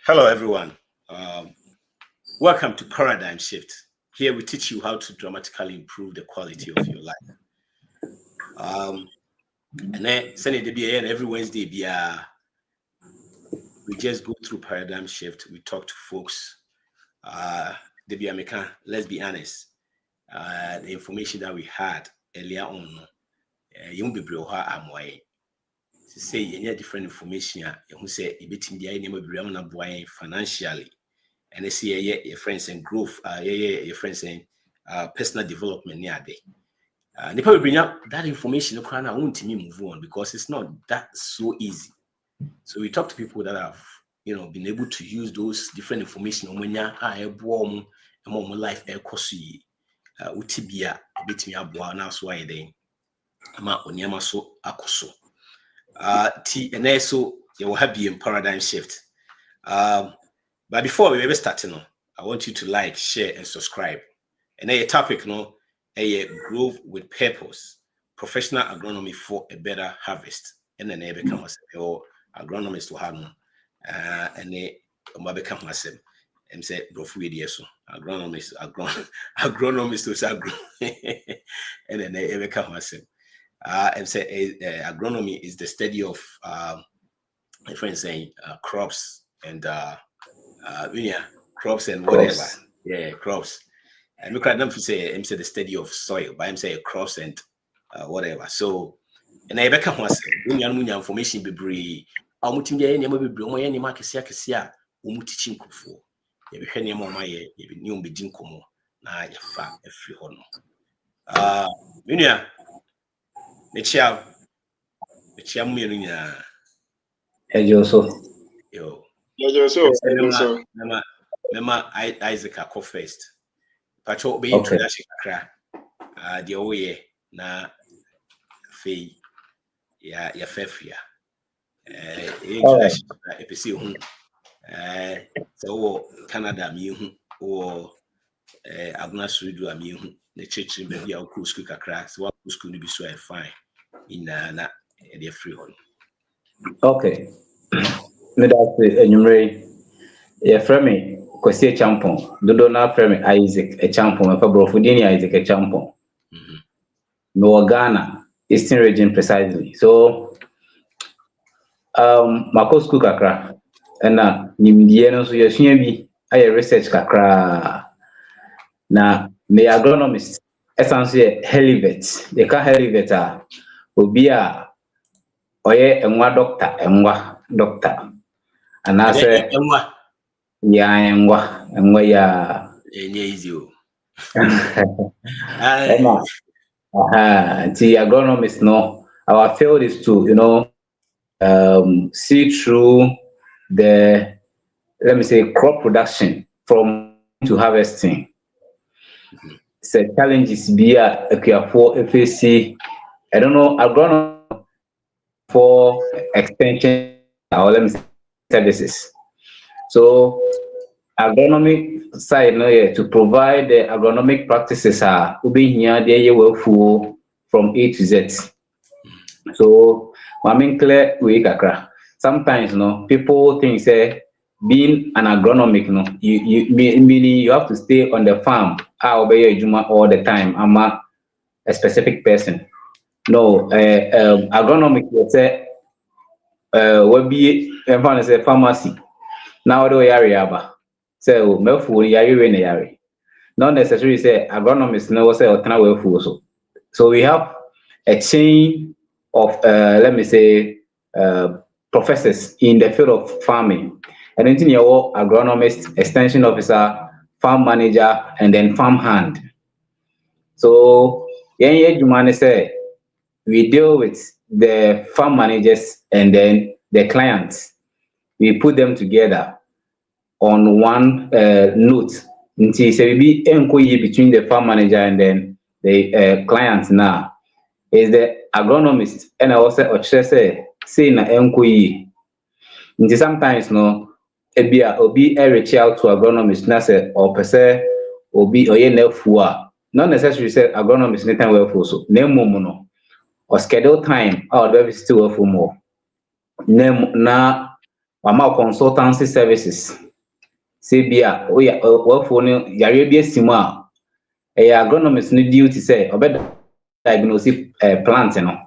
Hello, everyone. Welcome to Paradigm Shift. Here we teach you how to dramatically improve the quality of your life. And then Sunday and every Wednesday, we just go through Paradigm Shift. We talk to folks. Let's be honest. The information that we had earlier on, you won't be able to say any different information. You say a bit in the financially. And they see your friends and growth, your friends and personal development near day. They probably bring up that information. I want me move on because it's not that so easy. So we talk to people that have, been able to use those different information when you're warm and more life air cosi, utibia, a bit me up now. So why then? I'm out on Yamaso Akoso. And so you will have in paradigm shift. But before we ever start, I want you to like, share, and subscribe. And a topic, a growth with purpose, professional agronomy for a better harvest. And then they become or agronomist to have and they become myself. And say, so agronomist to say, and then they become myself. And say, agronomy is the study of, my friend saying, crops and crops and whatever. Yeah, crops. And look at them to say, I'm say the study of soil, but I'm saying crops and whatever. So, and I become was when you information be bree. I'm muting the enemy be bree. My market sia. Teaching for. You be hearing my new be dinkomo. Na ya fa every hono. Minya. Nechia munya. Ejoso. Yo. Ejoso. Mema Isaac ako first. Pacho be introduction kakra. The oye na fe ya fefia. Introduction episi hu. So Canada mi hu or Agna Sudu ami hu. The church maybe our school kakra. So what school be so fine in na the free hall. Okay. Medasi enyumre ya frame kwesi champon dodo na frame Isaac champon fa brofudini Isaac champon. No Ghana Eastern region precisely. So mako school kakra na nimdie no so yesua bi aye research kakra na me agronomist essentially helivets they can helivets obi a oye enwa doctor and I say enwa ya easy the agronomist no our field is to see through the let me say crop production from to harvesting. So challenges be for FAC I don't know agronomy for extension or let me say services. So agronomic side no to provide the agronomic practices ube here there well full from A to Z. So I mean clear we kakra. Sometimes people think say being an agronomic meaning you have to stay on the farm all the time. I'm a specific person. No, agronomic let's say will be say pharmacy. Now do area so mefu yari we yari. Not necessarily say agronomist no say or so we have a chain of let me say professors in the field of farming. And then your agronomist, extension officer, farm manager, and then farm hand. So you say we deal with the farm managers and then the clients. We put them together on one note. Until say we be between the farm manager and then the clients now is the agronomist and I also say na enkoyi. Until sometimes obi reach out to agronomist na say or per se obi oye na fua. Not necessarily say agronomist anytime well for so. No or schedule time out of still well for more. Na wama consultancy services. Say bia we work for no yare bi asimu a agronomist no duty say obed diagnose plant no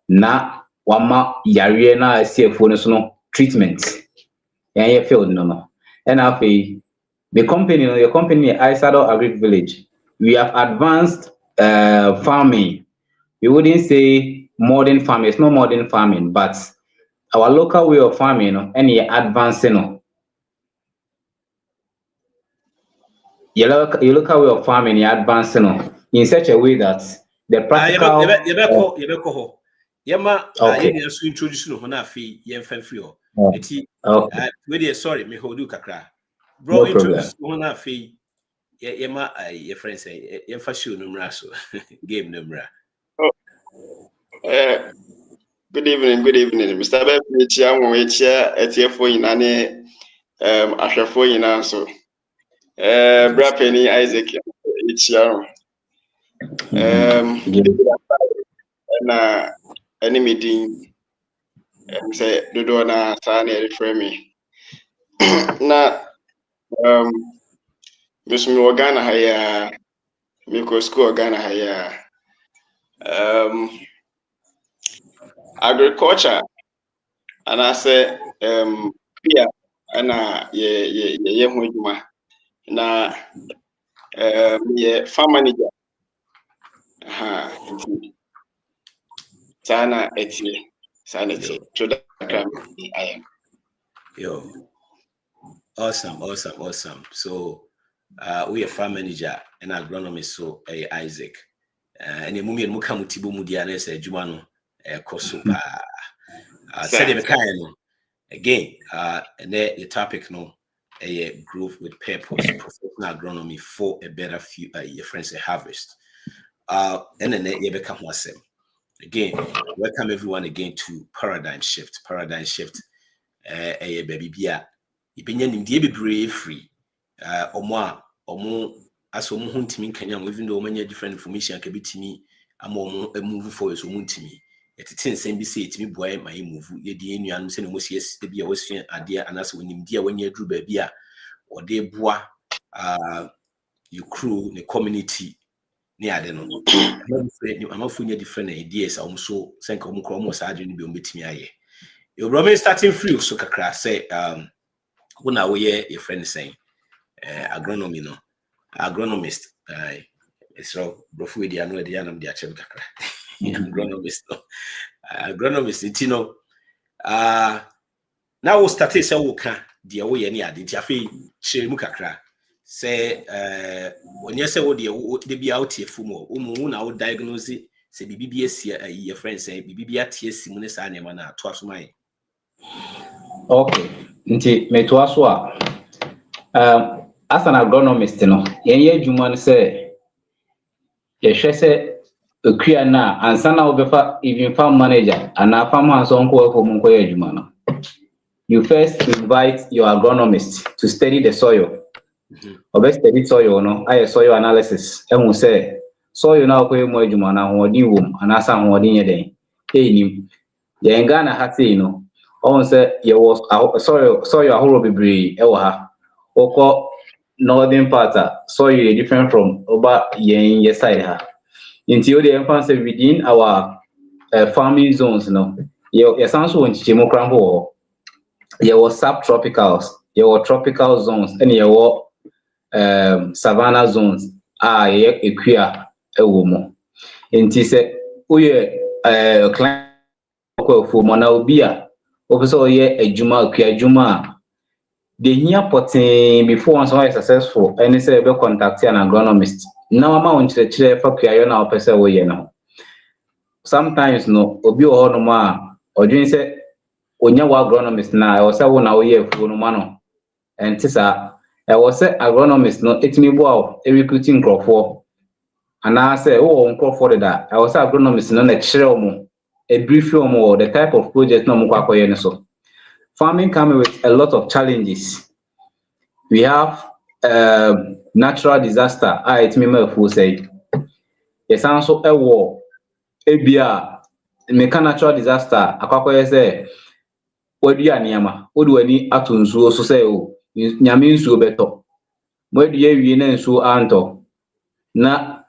na wama yare na asiefuo no so no treatment yan field no and afei the company no your company Isado Agric Village, we have advanced farming. We wouldn't say modern farming, it's not modern farming, but our local way of farming and advancing your local way of farming advancing in such a way that the practical okay. Introduce no na fi yemfa free ho. Eti we dey sorry me hold you kakra. Bro, no introduce no na fi yema your friends say yemfa show no mra so game no mra. Good evening, Mr. Bebe chia mo chia etiefo yina ne ahwefo yina so. Bra Penny Isaac chia na enemy din say dodo na sa na refer me. Na Miss Morgana haya Miko school Ghana haya agriculture and I say here ana ye ho adwuma na ye farm manager sana etie so that I am. Yo, awesome. So we are farm manager and agronomist so Isaac. And the moment muka mutibo mudia na say adwuma no koso pa. Said the kind again and the topic no a growth with purpose, professional agronomy for a better your friends a harvest. And then you become wasem. Again, welcome everyone again to Paradigm Shift. A baby bia. Opinion in the be free. Omo as omo huntimi Kenya, even though many different information can be to me, I'm moving forward so muntimi. At 10 same be say to me boy my move. Ye the new say no yes the be always idea and as when him dear when you drew baby or de bois you crew the community near the no. I'm offering different ideas also send almost adwene bi ometimi aye. Your brother starting free so kakra say when I we your friend saying agronomy no agronomist it's so brofu di anu di anam di achem kakra agronomist no agronomist it no now we start say we can di we ye ni ade ti afi share mu kakra say when you say what the be out here fumo umu na wo diagnose say bibi esi your friend say bibi atie simu ne sa ne ma na to asoma yi. Okay, nti meto aso a as an agronomist no yenye adwuma no say ye hwe say okua na ansa na obefa even farm manager and a farm hands on ko afo mun ko ye adwuma no. You first invite your agronomist to study the soil. Obe study soil no aye soil analysis ehun say soil na ko emu adwuma na hoodi wom anasa hoodi nye den enim ye Ghana ha sei no on say ye was soil ahoro bebre e wa ha oko northern part soil is different from over ye side ha until the emphasis within our farming zones no ye sound so nchichemu krampo ye was subtropicals ye were tropical zones and ye were savanna zones ye equia ewo mo nti se uye client ko fu mo na obi a officer ye adwuma equia adwuma the here potin before one so successful any say be contact an agronomist now ma on chire fa equia yo na opese wo ye no sometimes no obi o no ma odwin say onya wa agronomist na o say wo na wo ye fu no ma no enti sa e wo say agronomist no etimi bo a recruiting crofo ana say wo crofo da e wo say agronomist no na chire omo a brief omo the type of project no mo kwakoye ne so. Farming comes with a lot of challenges. We have natural disaster etimi ma fu say yes also a war ebia meka natural disaster akwakoye say wadua nneɛma wode w'ani ato nsuo so sɛ o nyame nsuo bɛtɔ wadua wie na nsuo antɔ na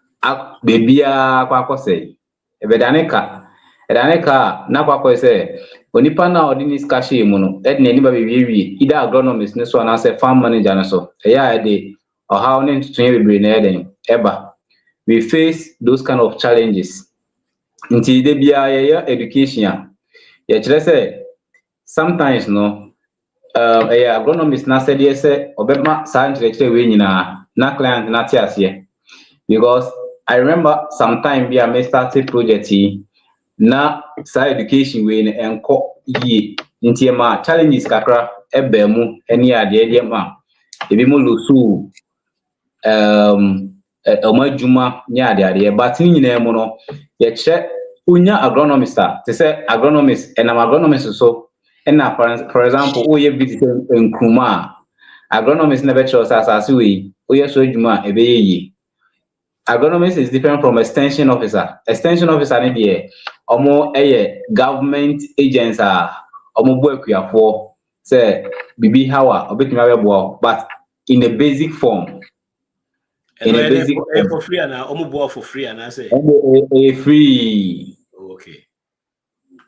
beebiara akɔ akɔsɛe ɛbɛdane ka ɛdane ka na akɔ akɔyɛ sɛ onipa no a ɔde ne sika hyɛɛ mu no ɛde n'ani ba bɛwiewie either agronomist ne so anaasɛ farm manager no so ɛyɛ a ɛde ɔhaw ne ntotoeɛ bebree na ɛyɛ den ɛba. We face those kind of challenges. Nti de biara yɛyɛ education a yɛkyerɛ sɛ sometimes no ɛyɛ agronomist n'asɛdeɛ sɛ ɔbɛma saa nkyerɛkyerɛ wei nyinaa na client n'ate aseɛ because I remember sometime bi a me started project yi na saa education wei no ɛnkɔ yie nti ɛma challenges kakra ɛbaa mu ɛne adeɛ ma ebi mo losu ɔmo adwuma ne adeadeɛ but ne nyinaa mu no yɛkyerɛ wonya agronomist a te sɛ agronomist ɛnam agronomist so ɛna for example woyɛ bi te sɛ nkruma a agronomist na bɛkyerɛ sɛ asase wei woyɛ so adwuma a ɛbɛyɛ yie. Agronomist is different from extension officer. Extension officer ne deɛ ɔmo ɛyɛ government agents a ɔmo bɔ akuafoɔ sɛ bibi how a ɔbɛtumi abɛboa but in a basic form. In a basic form. For free and for free and I say free. Okay.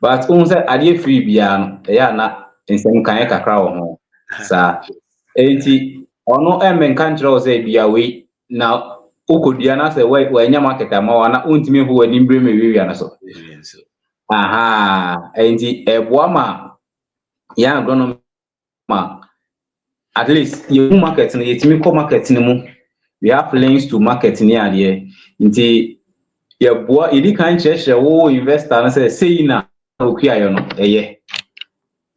But say adeɛ free bia no ɛyɛ na nsɛm kan kakra wɔ ho. Saa. Enti ɔno ɛmɛnka nkyerɛ wo sɛ bia wei na ukodua na sɛ wanya market ama wa na untimi ho wani mbre me wiwia na so. Aha. Enti ɛboa ma ya agronomy ma at least you market no yɛtimi kɔ market no mu. We have links to market ni adeɛ nti yɛboa yɛdi kan kyerɛkyerɛ wo investor no sɛ sei na okuayɛ no ɛyɛ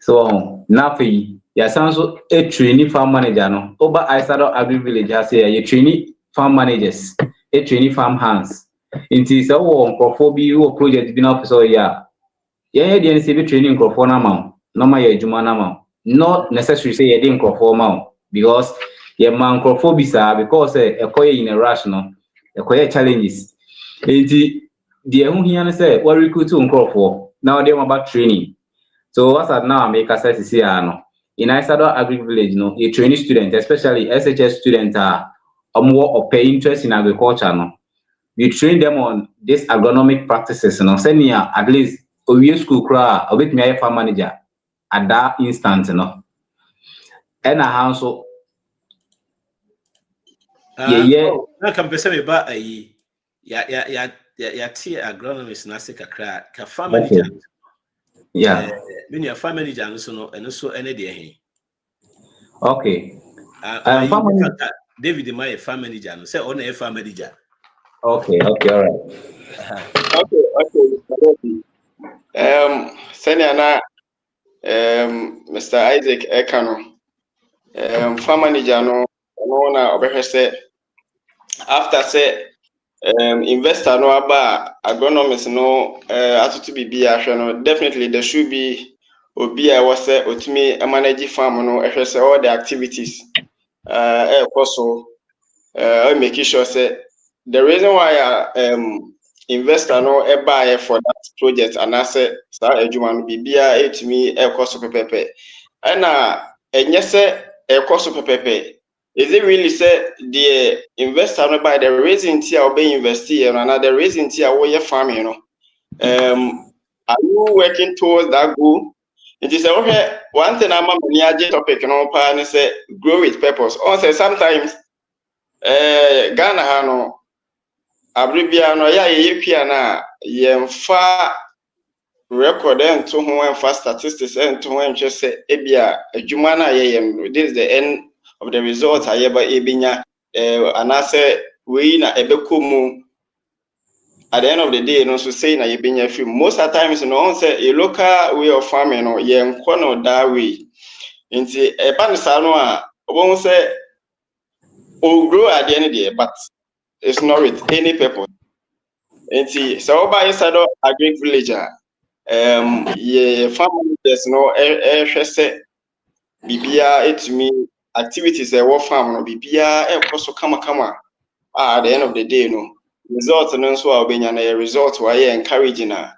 so na afei yɛsan so train farm manager no oba Isado Agri Village ha sɛ yɛ train farm managers train farm hands nti sɛ wo nkrɔfoɔ bi wo project bi na office ɔyɛ a yɛyɛ deɛ sɛ bi training nkrɔfoɔ na ma na ma yɛ adwuma na ma not necessary sɛ yɛde nkrɔfoɔ ma because ye man nkrɔfoɔ bi saa because ɛkɔyɛ in a rush no ɛkɔyɛ challenges enti deɛ ho hia no sɛ wa recruit nkrɔfoɔ na ɔde ma ba training so what's that now make us say no in Isado Agri Village no a training student especially SHS student or pay interest in agriculture no we train them on this agronomic practices no senior at least owie school kra obetumi aye farm manager at that instant no and how so na kan pese me ba ayi ya tie agronomist na se kakra ka farm manager me farm manager no so no eno so ene de he okay farm manager David my farm manager no say on a farm manager okay all right okay senior na Mr. Isaac Ekano farm manager no na obehwe say after say investor no aba agronomist no atutu bibia hwe no definitely there should be obi a was say otimi manage farm no ehwe say all the activities so make sure say the reason why investor no buy for that project and I say sa adwuma no bibia etimi so pepepe na enye say so pepepe. Is it really say the investor no by the reason tia obey invest here and another reason tia wo farming no are you working towards that goal? It is okay one thing I'm a topic no pa ni say grow with purpose. Also sometimes Ghana ha no abribia no ya yepia na yemfa record ento ho emfa statistics ento ho enhwe say ebia adwuma na yeyem this is the end of the results ayeba ebinya anase we na ebekomu at the end of the day no so say na yebinya film most of the times no say a local way of farming no yenko no that way nti eba no sa no a obo say o grow at the end of the day but it's not with any purpose nti so oba Isado Agri Village ye farmers no hwe say bibia etumi activities e farm no bibia so kama at the end of the day no result no so obenya na result why encouraging na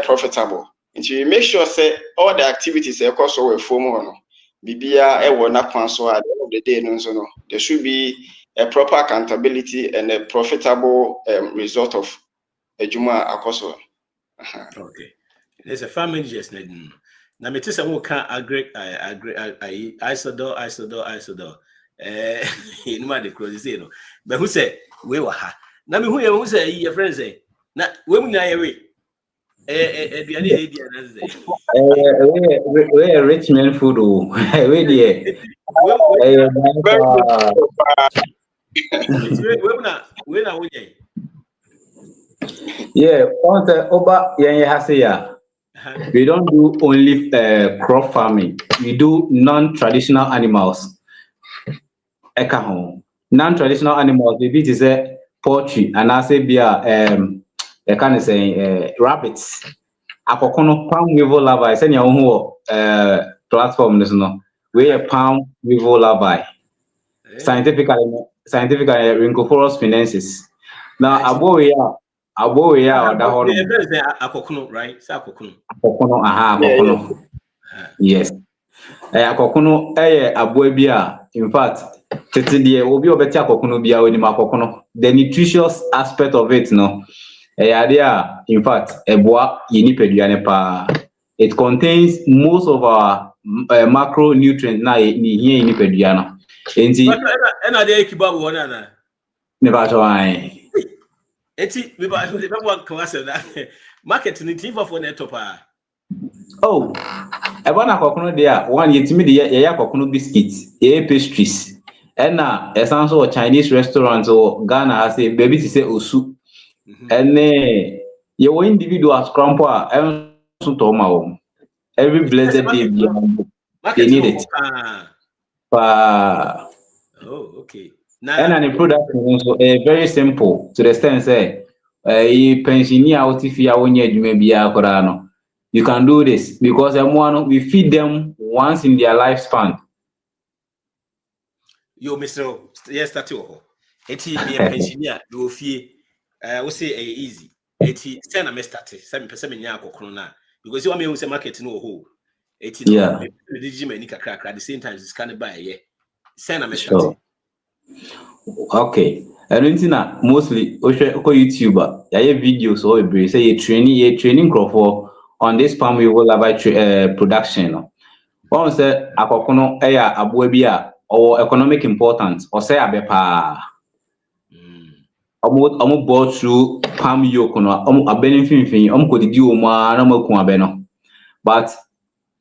profitable we make sure say all the activities also were formal. Bibia e wona kwan so at the end of the day no, there should be a proper accountability and a profitable result of a juma akoso. Okay. There's a farm managers na me tell say we can agree isodor you know the close say no but who say we were ha na me who say your friend say na we mu na we aduane e dia na say we rich man food we there we na we yeah on the oba yen hase ya. We don't do only crop farming. We do non-traditional animals. Eka ho. Non-traditional animals, maybe it is a poultry, and I say be a kind of say rabbits. Akokono palm weevil larvae. Send your own platform. This no. We a palm weevil larvae. Scientifically, Rhynchophorus finances. Now, abo we are or that whole. Akokono, right? Say akokono. Akokono, aha, akokono. Yes. Akokono aboa bi a in fact tete de obi obeti akokono bia oni akokono the nutritious aspect of it no ade a in fact eboa ye nipadua ne pa it contains most of our macronutrients na ni hia nipadua no enti na de ekiba wo na na ne ba to an enti me ba class na market ni tif for net top a oh ebe na akokono de a one yetimi de ye akokono biscuits ye pastries na esan so Chinese restaurant or Ghana has a baby to say osu ene ye wo individual scrampo a so to ma every blessed day they need it oh okay and the product also very simple to the extent say pensioner out if you won adwuma bia akora no you can do this because we feed them once in their lifespan. Yo Mr. Yes start ho eti me pensioner do fie we say easy eti say na me start say me pese me nya akokono na because you want me say market no ho eti no me digi mani kakra at the same time this can buy ye say na me start. Okay. And mostly YouTuber, yeah, videos or a say you training crop on this palm weevil larvae production. One say akokono eya aboa bi a or economic importance or say abepa. Omo bought through palm yoke no abeni finfin omo kodidi o ma na maku abe no. But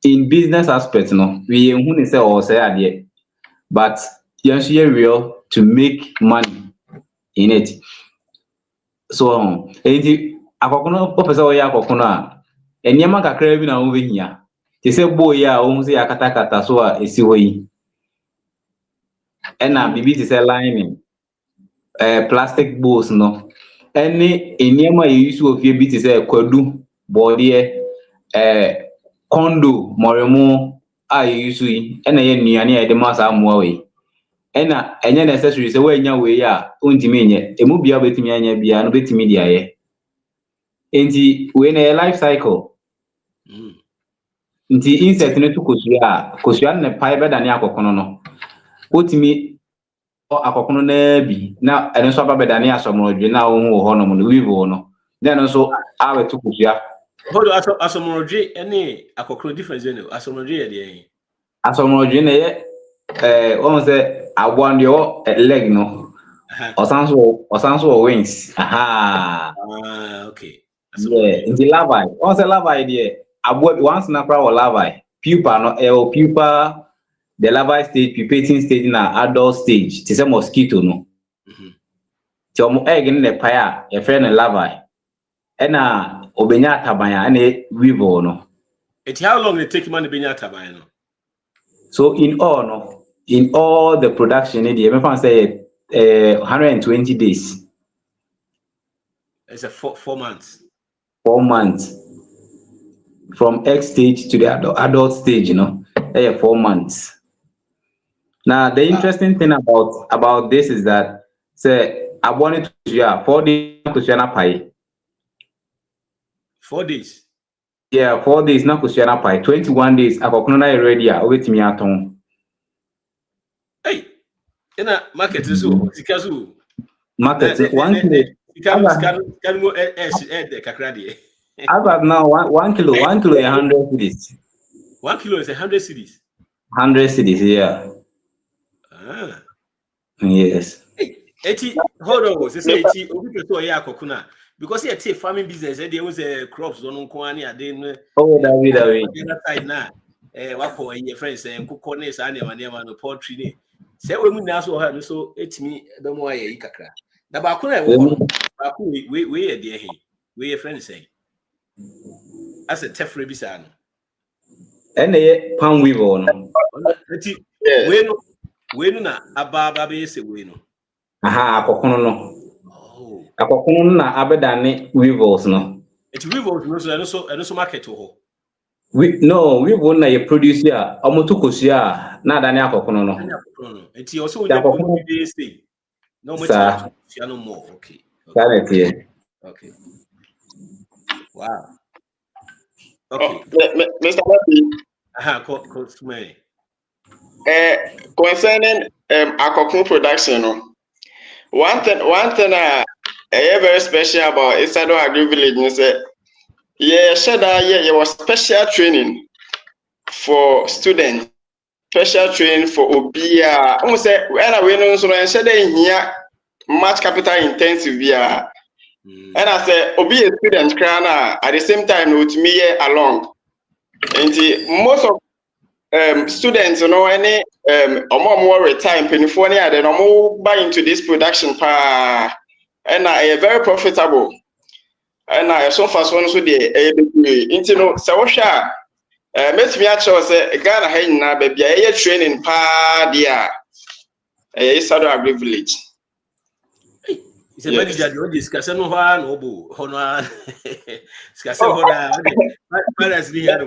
in business aspect no we hu ni say or say ade but yes real to make money in it. So akokono opese o ya akokono a enema kakra bi na wo behia te se boy a wo se yakata so a esi ho yi na bibi te se lining plastic bowls no ene enema ye use ofie bi te se kwadu bode kondo moremo a ye use yi na ye nuane a de masa amoa we ena enye necessary say we nya we a ontimi enye emu bia betimi anya bia no betimi dia ye enti we na life cycle nti insect no to kosua ne pai beda ne akokono no otimi akokono na bi na ene so beda ne asomrodwe na wo hu ho no no weave no then so awe to kosua hold asomrodwe ene akokono difference no asomrodwe ye de asomrodwe na ye won say agbo and your leg no osanso wings okay yeah in the larvae won say larvae there agbo once na pra or larvae pupa no pupa the larvae stage pupating stage na adult stage ti say mosquito no ti omo egg in the pie e friend larvae na obenya ataban a na weevil no it how long it take man benya ataban no so in all the production e dey me fan say 120 days. It's a 4 months. 4 months from egg stage to the adult stage, 4 months. Now the interesting thing about this is that say I wanted to 4 days to 4 days. Yeah, 4 days na kusiana pai. 21 days akokono na ready a obetimi aton. Hey, ina market so sika so. Market 1 kilo. Sika de kakra de. As of now, 1 kilo, 1 kilo is 100 cedis. 1 kilo is 100 cedis. 100 cedis, yeah. Ah. Yes. Eti hold on, say eti obi to ya akokuna because here take farming business there was crops don nko ani ade no. Oh, David. Other side na wako your friends nkokọ na sa na ma no poultry ni. Say we mu na so ha no so etimi be mo aye kakra. Na ba ko na e wo no. Ba ko we ye de he. We your friends say. As a tefre bi sa no. And ye palm weevil no. Eti we no na aba be say we no. Aha, akokono no. Oh. Akokono na abedane weevils no. Eti weevils no so market ho. No, weevil na ye produce ya omoto kosia na adane akokono no. Eti also we dey say. No much no more. Okay. Okay. Wow. Okay. Mr. Wabi. Concerning akokun production, no. One thing very special about Isado Agri Village is that yeah, was special training for students, special training for Obia. Almost say when I went on so I said here much capital intensive yeah. And I said Obi a student crana at the same time with me along. And most of students, you know, any more retire Pennsylvania, then buy into this production and very profitable. And so far so the into no so sure. Met me actually say Ghana hey na baby a training dia Isado Agri Village. It's a manager the discussion no one obo hono discussion hono manage ni ya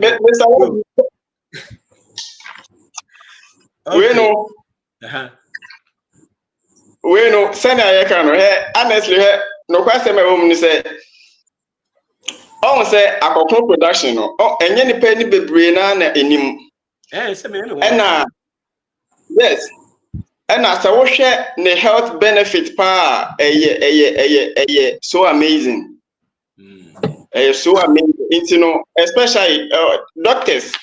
we know send I can honestly no question me say on say akokon production no enye ni pe ni bebre na enim say me no yes and as I share the health benefit pa so amazing. So amazing. You know, especially doctors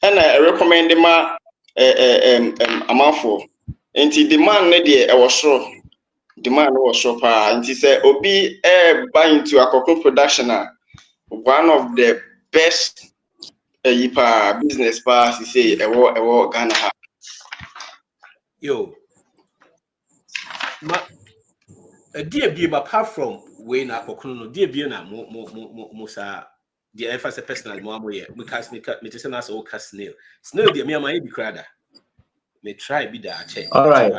and I recommend them amount for. And the demand was sure. Demand was sure pa. And he said Obi buy into akokon production one of the best business pa he say Ghana. Yo, dear be apart from way na kokuno, dear be na mo sa the emphasis personal mo ye because me say na so cast snail dear me am I be crada me try be that check. All right.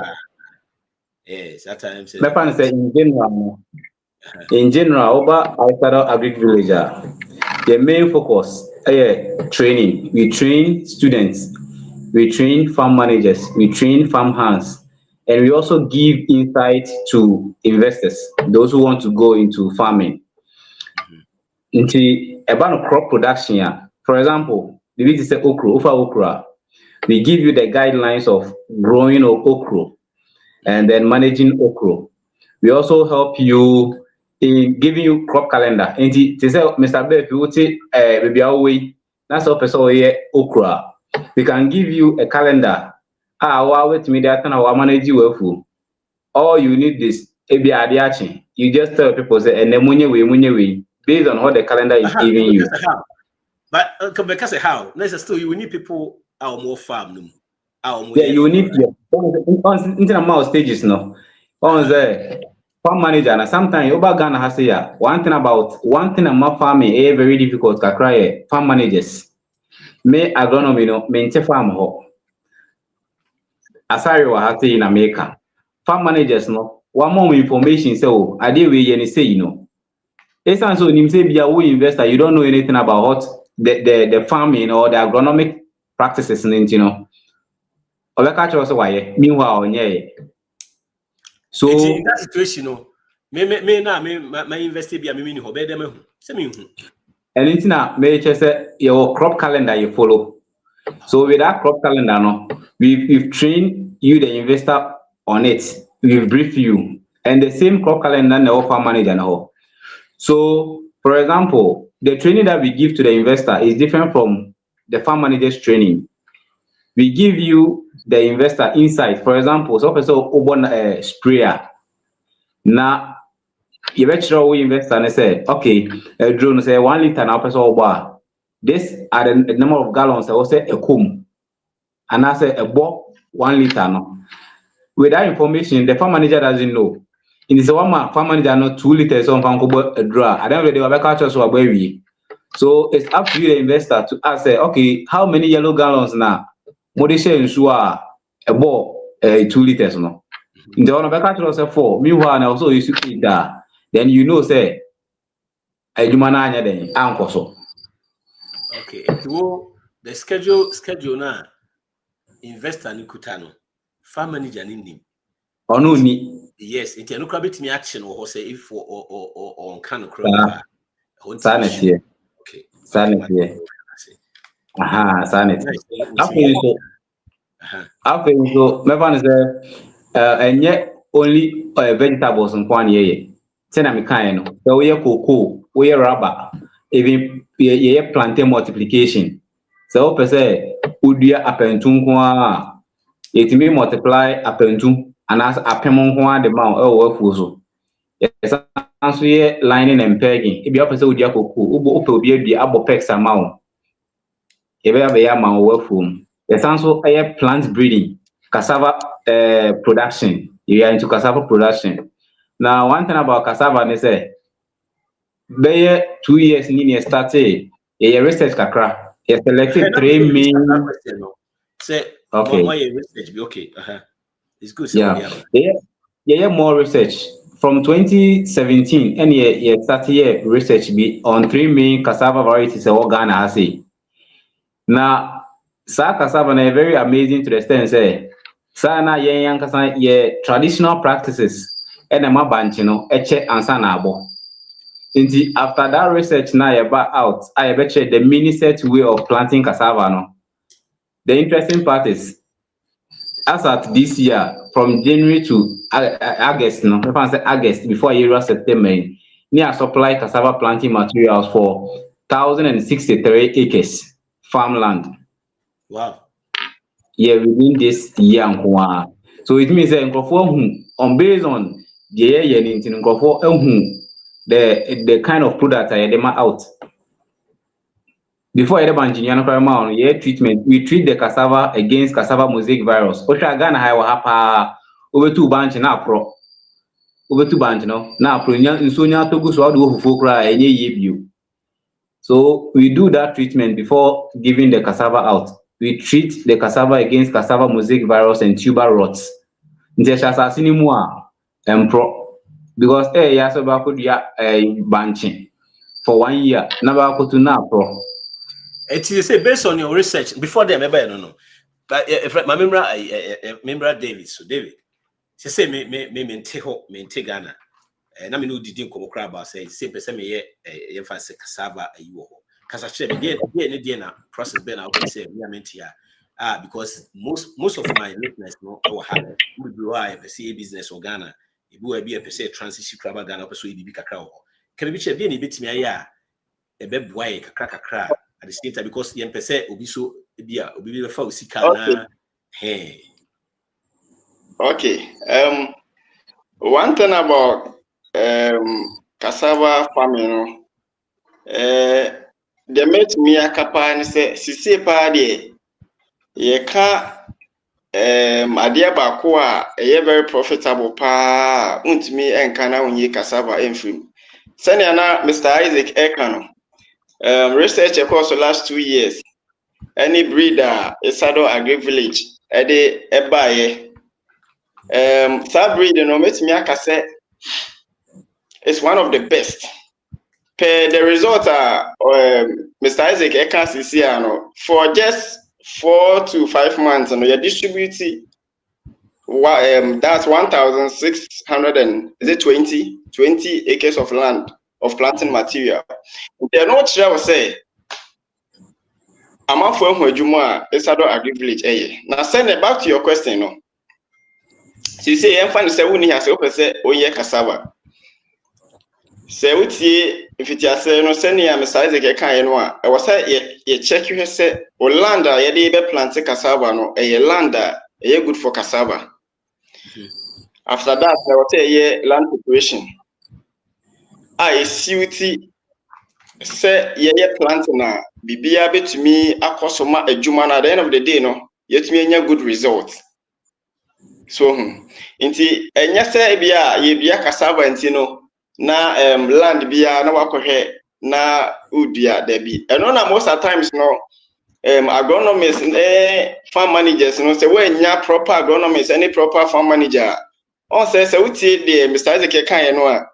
Yes, at times My friend say in general over Isado Agri Village the main focus training. We train students, we train farm managers, we train farm hands, and we also give insight to investors, those who want to go into farming. Into about crop production, for example, the way to say okra, we give you the guidelines of growing of okra and then managing okra. We also help you in giving you crop calendar. And to say, Mr. Bear, if you would say, maybe our way, that's all person okra. We can give you a calendar. Wait me that and our manage you well. All you need is you just tell people say and then we based on what the calendar is giving you. But because how? Let's still you need people our more farm. Yeah, you need into stages no. On the farm manager and sometimes over Ghana has say one thing about farming very difficult to cry farm managers. May agronomy no maintain farm ho. Asari wa has in America. Farm managers no one more information so I did we say you know. It's so you say be a investor, you don't know anything about what the farming or the agronomic practices you know. Also why meanwhile so in that situation no me na me invest be a me ni ho be dem hu se me hu And it's now make sure your crop calendar you follow. So with that crop calendar, no, we've trained you, the investor, on it. We've briefed you, and the same crop calendar the farm manager now. So, for example, the training that we give to the investor is different from the farm manager's training. We give you the investor insight. For example, so person open a sprayer. Now, you bet your investor and say, okay, a drone say 1 liter now person over. This are the number of gallons. I will say a comb, and I say a box 1 liter now. With that information, the farm manager doesn't know. In this one farm manager know 2 liters on a draw. I don't really have a culture so we. So it's up to you, the investor, to ask, okay, how many yellow gallons now? Modisha ensure a ball 2 liters no. In the one of a culture 4. Meanwhile, also you should eat that. Then you know, say, I do manage then uncle so. Okay, the schedule now. Investor ni kutano. Farm manager ni nim. Or no need. Yes, it no crabit me action or say if or on can crowd. Sanity. Okay. Sanity. Aha, sanity. Uh-huh. After so, my friend say, and yet only vegetables and one year. Say na me kind no. So we cocoa, we rubber, even ye plantain multiplication. So per se, udua apentum kwa, it may multiply apentum, and as apemon kwa the mount or fuso. Yes, answer ye lining and pegging. If you have udua cocoa, ubo be the abo pex amount. If you have a yama or fum. Yes, also a plant breeding. Cassava production. You are into cassava production. Now, one thing about cassava is say, be 2 years in started a research kakra. You selected 3 main. Say, Okay. more research be okay. It's good. Yeah, more research. From 2017, and yeah, started research be on 3 main cassava varieties of Ghana has. Now, sa cassava na very amazing to the extent say, sa na yen kasa ye traditional practices and ma banchi no eche ansa na abo. Inti after that research na ye back out, I bet the mini set way of planting cassava no. The interesting part is, as at this year, from January to August, no, if I say August before year September, near supply cassava planting materials for 1,063 acres farmland. Wow. Yeah, within this year. So it means that on based on the year the kind of product I them out. Before I engineer yeah treatment, we treat the cassava against cassava mosaic virus. Ghana hapa over 2 bunch na pro. Over 2 bunch no. Na pro nya nso nya togu so ado fufu kra enye ye bio. So we do that treatment before giving the cassava out. We treat the cassava against cassava mosaic virus and tuber rots. Because ya so ba banching for 1 year. Na ba to na pro. It is say based on your research before them no. But if my member David, so David, she say me Ghana. Na me no didi nkomo kra about say person me ye fa say cassava ayi wo. Kasa chere me dey na process be na we say me amenti ya. Because most of my listeners no e wo ha. We do I say business or Ghana. E bi be a say transition kra Ghana person e bibi kakra wo. Can be chere be na betimi ayi a e be boy kakra at the same time because yen pese obi so bia obi be fa osika na hey. Okay. One thing about cassava farming, the mate me a kapa and say sisi pa de ye ka adia baako a very profitable pa untimi enka na unyi cassava enfrim. Senior na Mr. Isaac Ekano. Research across the last 2 years. Any breeder Isado Agri Village ede ebaye. That breeder no metimi aka say it's one of the best. Per the result Mr. Isaac Ekan for just 4 to 5 months and you distribute that's 1,620 acres of land of planting material. They know what I was say. I'm for who Juma is agri village. Now send it back to your question. No, so you say I'm fine. Say we has open say oye cassava. Say uti if it has no send ya Mr. Isaac can no I was say ye check you say Olanda ye dey be plant cassava no land good for cassava. After that I was say land preparation. I see say ye planting na bibia betumi akosoma adwuma na at the end of the day no yetumi enya good results. So nti enya say bia ye bia cassava nti no na land bia na wakohwe na udua da bi eno na most of times no agronomists farm managers no say we nya proper agronomists any proper farm manager on say utie the Mr. Isaac kan no a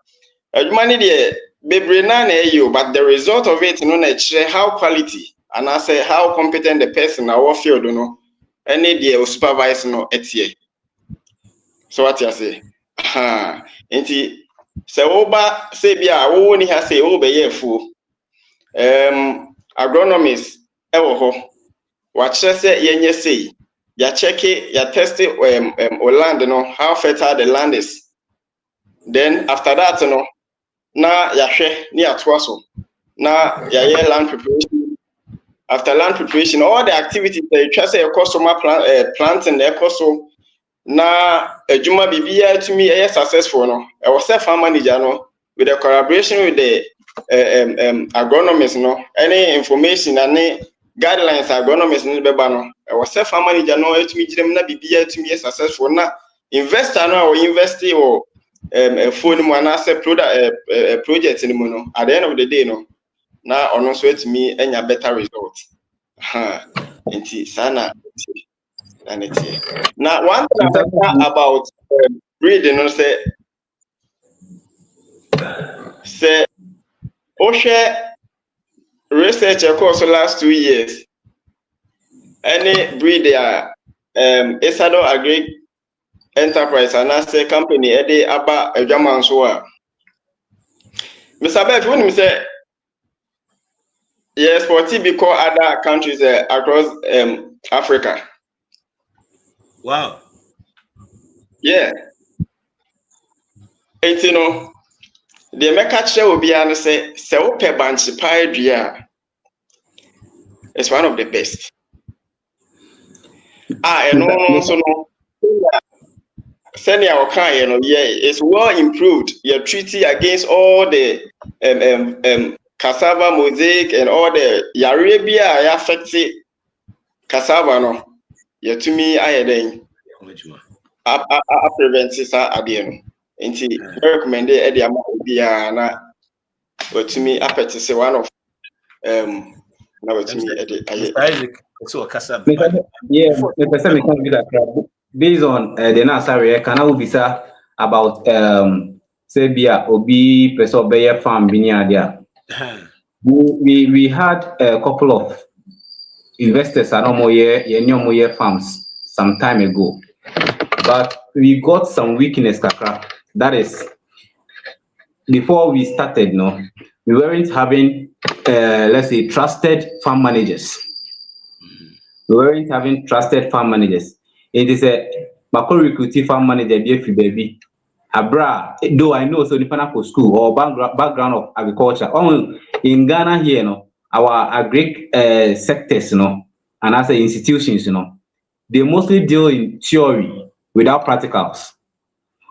adwuma ni de bebre na eyo but the result of it no na how quality and I say how competent the person our field no any the supervise no etie. So what you say nti se oba say bia wo ni ha say wo be yefu agronomists ewo ho wa kire say yenye say ya check it ya test it land no how fertile the land is, then after that no na ya hwe ni atoa so na ya land preparation. After land preparation all the activities that you try say your customer planting the so na adwuma bibia to me successful no I was a farm manager no with the collaboration with the agronomists no any information and guidelines agronomists no beba no I was a farm manager no to me na bibia to me successful na investor no or investor or phone mo na say project ni mo no at the end of the day no na ono so to me enya better result nti sana now one thing about breeding no say share research across the last 2 years any breeder Esado Agri Enterprise and I say company ede aba adwaman so a Mr. Beth when say yes for TB call other countries across Africa. Wow. Yeah. And you know the meka kire obi an say ope banchi pie dua is one of the best. No so no senior okay no yeah it's well improved. You're treating against all the cassava mosaic and all the Arabia affected cassava no you to me I then prevent sa ade no nti recommend e dey am bia na to me apeti say one of na to me e dey Isaac so cassava yeah the person me can be that based on the nasare can I be about say bia obi person be farm bi ni ade we had a couple of investors and omoye farms some time ago, but we got some weakness kakra. That is, before we started, no, we weren't having let's say trusted farm managers. We weren't having trusted farm managers. It is a Bako recruiting farm manager baby. Abra, though I know so depending for school or background of agriculture. In Ghana here, no, our agri sectors, and as institutions, they mostly deal in theory without practicals.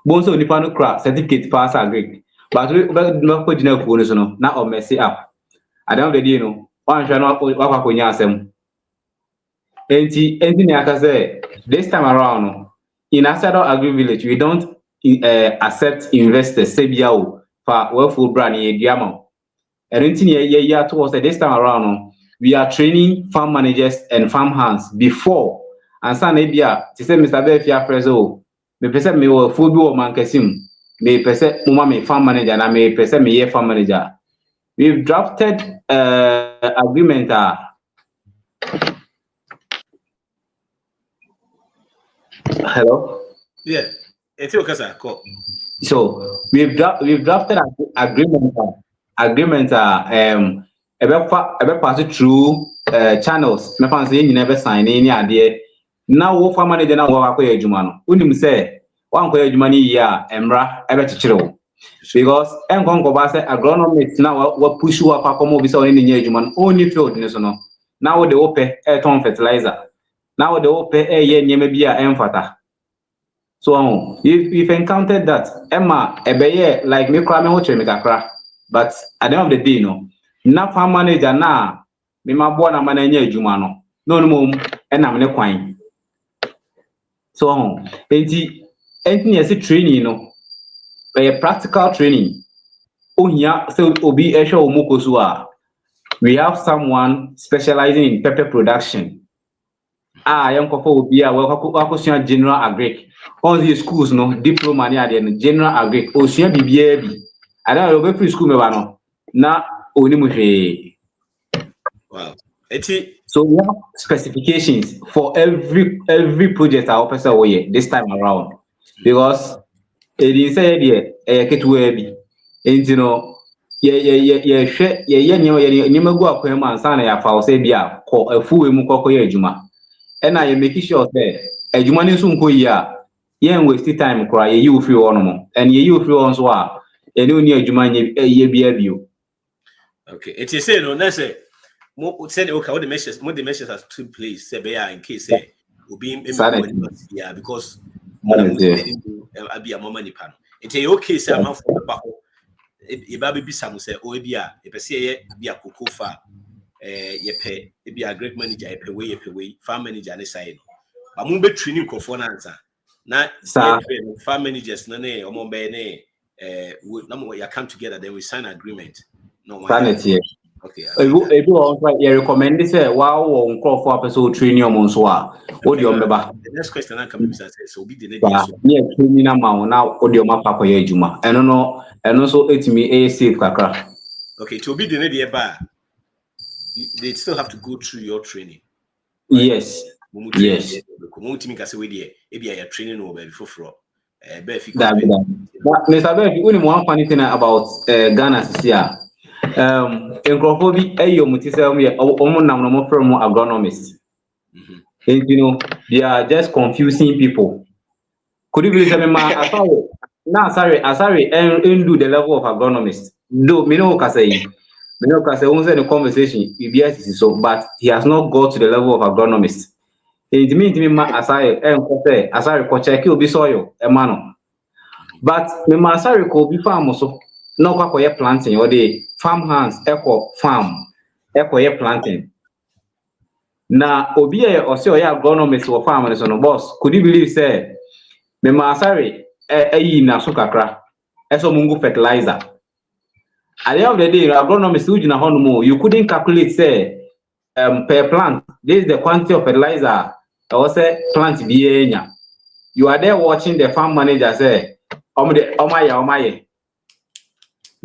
Bonso depending craft certificate pass agri, but we not put in now or mess it up. I don't know, one shall not put up on yasem. Anything I can say this time around, in Asado Agri Village, we don't accept investors say biao for well brand ye diamond. Anything ye towards this time around, we are training farm managers and farm hands before and san ebia to say Mr. Befia Prezo, me person me will full or mankesim, me person mama me farm manager and me person me ye farm manager. We've drafted agreement. Hello. Yeah, it's your casa. So we've drafted an agreement agreement ebe pass through channels me fan say nyina ebe sign ni ade na wo farmer manager na wo akoya adwuma no unim say wan koya adwuma ni yi a emra ebe chichire wo because enkonko ba say agronomist na wa push wo akomo bi say oni nya adwuma no only field ni so no na wo de wo pe ton fertilizer na wo de wo pe ye nyema bi a emfata. So if encountered that Emma ebeye like me cry me ho chere me kakra, but at the end of the day no na farm manager na me ma bo na mana nya adwuma no no mom enam ne kwan. So enti yes training no a practical training ohia so obi ehwe omokoso a we have someone specializing in pepper production. Yonkofo obi a wakosua general agric. All these schools no diploma ni ade no general agric osua bibia bi. Ada o be free school me ba no na oni mu hwe. Wow. So we have specifications for every project our person we this time around because it is say there ketuwa bi. Enti no ye hwe ye nyemagu akwan mu ansa na ya fa o say bia ko afuwe mu kokoye adwuma. And I make sure that adwuma ni so nko yi a yen waste time kora ye you free one mo and ye you free one so a ye no ni adwuma ye bia bio. Okay, it is say no na say mo say okay all the measures has to place say be in case say obi yeah because mana mo abi a mama nipa no it is okay say am for ba ho e ba be bisa mo say o bi a e pe say ye bi a kokofa ye pe e bi a great manager ye pe we farm manager ne say no ba mo be training crofo na ansa na ye farm managers na ne omo be ne na mo ya come together then we sign agreement no one. Okay. Ebi won fa ye recommend say wow won crofo apeso training omo so a odi ombeba. The next question I come say so obi de ne dey so ye training na ma na odi o mapa ko ye adwuma eno so etimi safe kakra. Okay, to obi de ne dey ba they still have to go through your training. Right? Yes. Yes. Community can say we there e be your training over before for Mr. Befi, uni mo one thing about Ghana here. Enkrofo bi eyo mutise omo nam no mo from agronomist. And you know, they are just confusing people. Could you believe me ma asari and do the level of agronomist. Though me no say the conversation yes so but he has not got to the level of agronomist. It means me ma asari ko check obi soil e ma no. But me ma asari ko obi farm so no kwa ye planting or the farm hands echo farm echo ye planting. Na obi e ose oya agronomist wo farm so no boss could you believe say me ma asari yi na so kakra eso mungu fertilizer. At the end of the day agronomist who na hono you couldn't calculate say per plant this is the quantity of fertilizer or say plant bienya. You are there watching the farm manager say omaye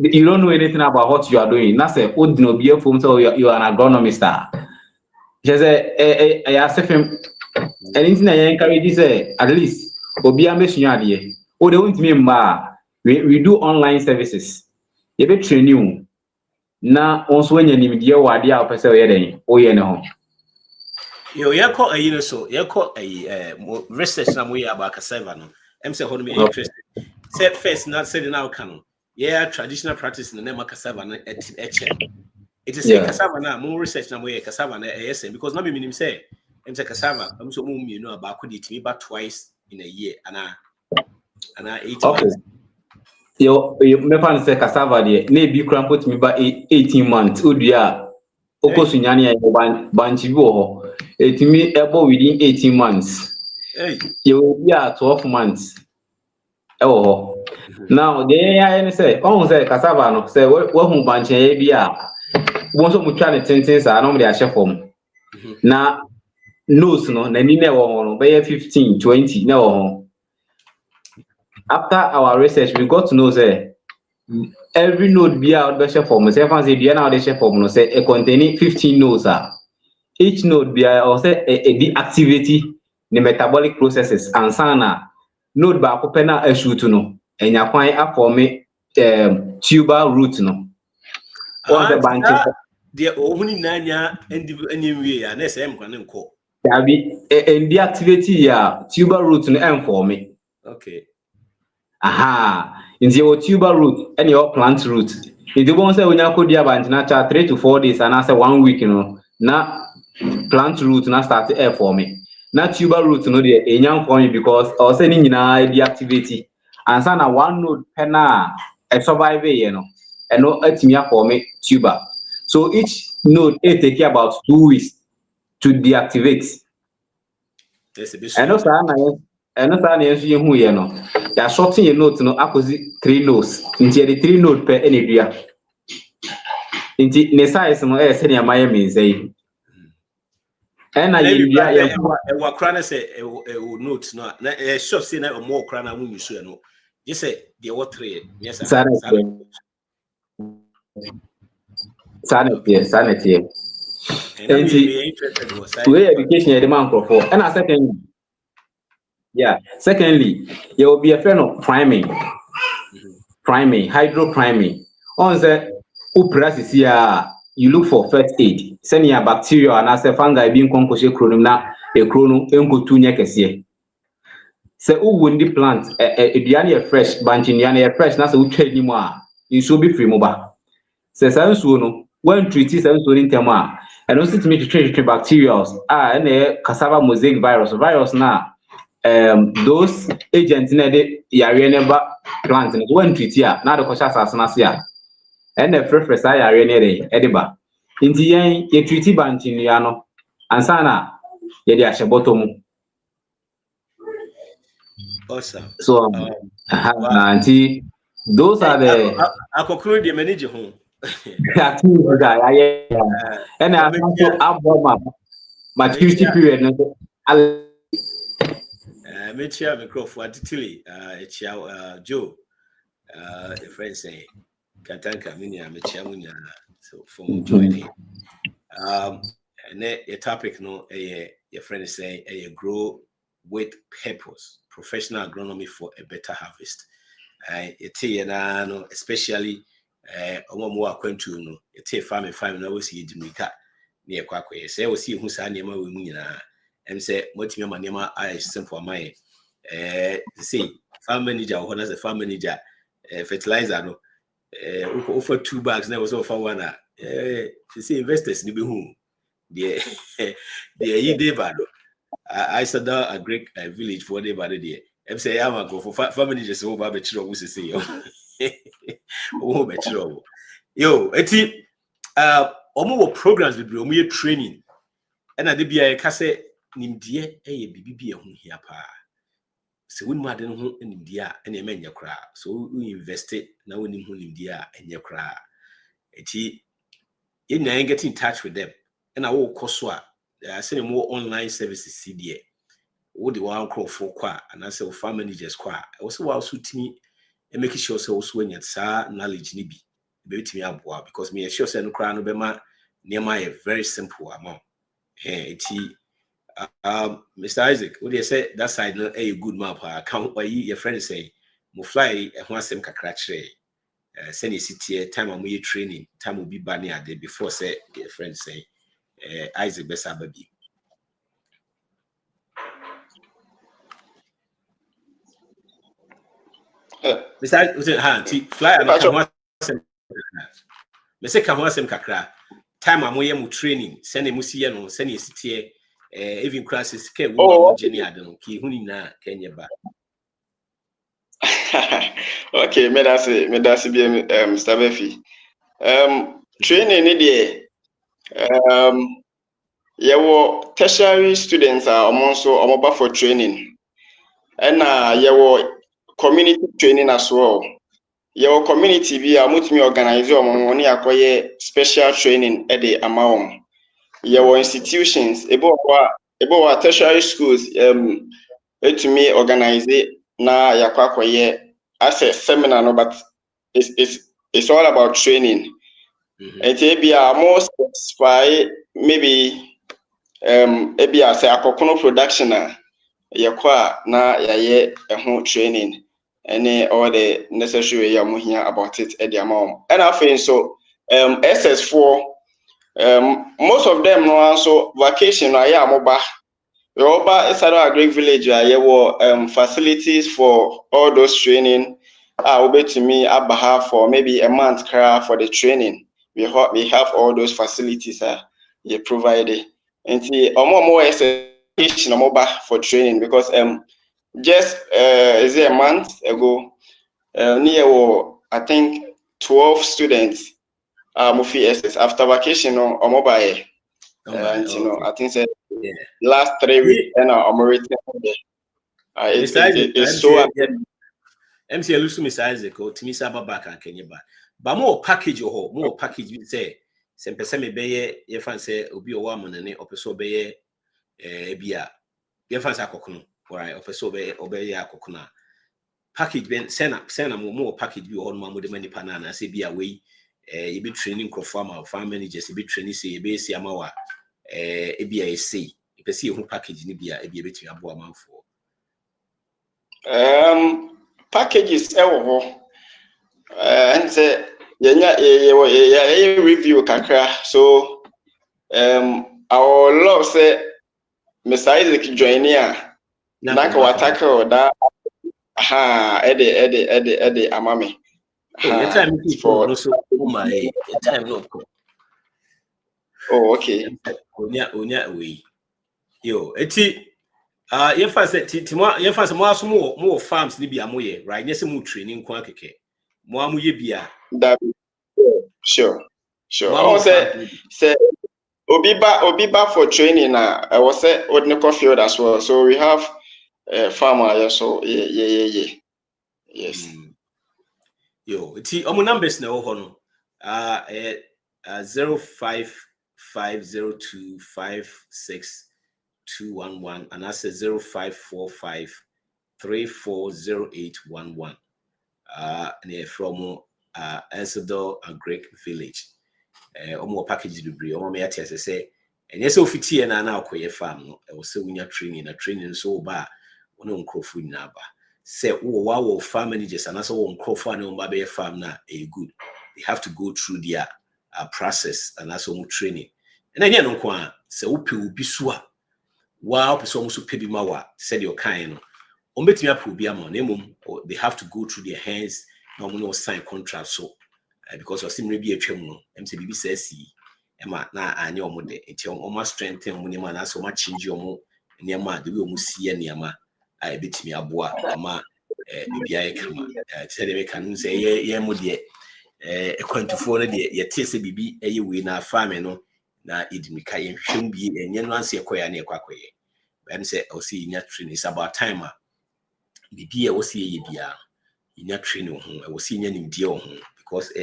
you don't know anything about what you are doing. That's a would no be from so you are an agronomist. Just I ask him anything I encourage say at least obi amesua ade o de wont me mba we do online services ye be train you na onso anya nimdie wade a opese o ye den o ye ne ho yo ye call you know so ye call research na mo ye about cassava no em say hono me interest say first na say now can yeah traditional practice na na cassava na eche it is say cassava na mo research na mo ye cassava na yes because na me minim say em say cassava em so mo mienu about could it me but twice in a year and 8 months. Yo me fan say cassava de na bi kran put me ba 18 months odua okosunyane ya banchi bi ho etimi ebo within 18 months. You be 12 months. Now the AI say on say cassava no say we hu banchi e bi a won so mutwa ne tenten sa na mo de a shefom. Na nose no na ni na wo ho no be 15 20 na wo ho. After our research we got to know say every node be out the share form say fancy be na the share form no say e containing 15 nodes each node be or say a activity the metabolic processes and sana node ba ko na shoot no enya kwan a form tuber root no On the bunch. The only nanya and anyway, and SM can call. There be in the activity, yeah, tuber root and M for me. Okay. Aha, in the tuber root and your plant root. If you want to say when you could be about 3 to 4 days and I say 1 week, now plant root now start air for me. Now tuber root no the young for me because I was saying the activity and so now 1 node penna a survive and no me for me tuber. So each node it take about 2 weeks to deactivate. That's a bit And also who you know. They are shorting a note no acquisi 3 nodes. Into the 3 node per any area. Into the size no senior Miami say. And I what crana say note no a shop say na more crana when you so no. You say the what 3 yes sir. Sanity. And I'm interested in side education the man for. And secondly, secondly, there will be a friend of priming, hydro priming. On the process here, you look for first aid. Send your bacteria and as a fungi being concocted chronom na a chrono enko 2 nyekese. Se who wound the plant a fresh bunch in a fresh na se who trade ni mo a you should be free mobile. Se sansuo no when treat sansuo in tema and also to make treat bacteria and a cassava mosaic virus na those agents na de yare never plant when treat here na the kosha asasana sia and the fresh yare ne de ediba nti yen ye treat bunch in ya no ansa na ye de ahye bottom. Awesome. So auntie, those are the I conclude the manager home. activities that and I also have maturity period. Make sure microphone titili Joe a friend say Katanka Minia Mechamunia so for joining. And a topic no your friend is saying a grow with purpose, professional agronomy for a better harvest. No, especially more acquainted no, farming no see Jamaica near Quackway. Say we see who's animal with me and say what me manema I simple my see farm manager or as a farm manager fertilizer no offer 2 bags now was offer one to see investors ni be who the ye day bad. I saw a great village for the bad day. I'm say I'm go for family just over betro we say yo. Oh betro. Yo, eti omo programs be omo training. And I dey I ka say nimdie bibi ho hia pa. Se wonu ade ho nimdie a na e menya kra. So we invest na woni ho nimdie a enye kra. Eti you get in touch with them. And I will cost what I send more online services CDA. What the one call for qua and I say farm managers qua. I also was suit me and making sure so when you sa knowledge nibi be to me abwa because me sure say no cry no be ma near my very simple amount. Hey, Mr. Isaac, what do you say that side no a good map account or your friend say mo fly a one sem kakra chere. Send you sit here time we training time will be banning at day before say your friend say Isaac Bessa baby. Besides, fly and come kakra. Time I'm training, send a musia no, send you sit here, even classes care woman Jenny Adam, key hunina, Kenya back. Okay, me that's be Mr. Befi. Training idea. Your tertiary students are also about for training, and your community training as well. Your community be a multi organize money acquire special training at the amount. Your institutions about tertiary schools to me organize it na yakwaye as a seminar no, but it's all about training. It be a more specify maybe maybe as a kokono production yakwa na yaye training and all the necessary way here about it at the amount. And I think so SS4 most of them no also vacation na ya amoba Yoruba inside our great village facilities for all those training obey to me abaha for maybe a month for the training we have all those facilities you provided and see more vacation for training because just is it a month ago I think 12 students Mufi SS after vacation on mobile. And you know, I think last 3 weeks and I'm already it's so MC Lusu Miss Isaac or Timisa Babaka and Kenyaba. But more package or more package you say, some persemi beye, your fancy, Obi or woman and Opeso beye, Bia, your fancy cocoon, or I Opeso beye, obey a cocoon. Package ben send more package you on Mamma de many panana, say be away, you be training farmer, farm managers, you be training, say, base Yamawa, ABAC, if you see who package in Bia, a bit to a boy man for. Packages and say review kakra so our love say Mr. Isaac join here naka wataka oda ede amame your time for no so my time no okay onya we yo eti your first more farms ni bia moye right yes more training kwa keke mo amoye bia that sure I say Obiba for training I was say ordinary field as well so we have farmer so yeah yes yo eti omo numbers na wo ho no 0550256211 and that's 0545340811 and from Ensedo and Greek village omo package debris omo me yati say and yes ofiti na na akoye farm no e wo se wunya training so ba wono nkrofo nyina ba say wo farm managers and also wo nkrofo na wo be farm na good they have to go through their process and also more training and then no kwa say wo pe obi so a wa person so pe bi ma wa said your kind no ombetimi aprobi am na mum they have to go through their hands no no sign contract so because of similar be atwam no MC bibi say ema na anya omode enti omo strengthen omo nema na so ma change omo nema de we omo sie nema a betimi aboa ama bibia e kama say de kan say ye mo de ekwantufo no de ye tie say bibi eye we na farm no na edimika ye hwem bi enye no anse ekoya na ekwakoye ben say o see nya training is about time bibi e wo see ye bia nya training ho e wo see nya nimdie ho because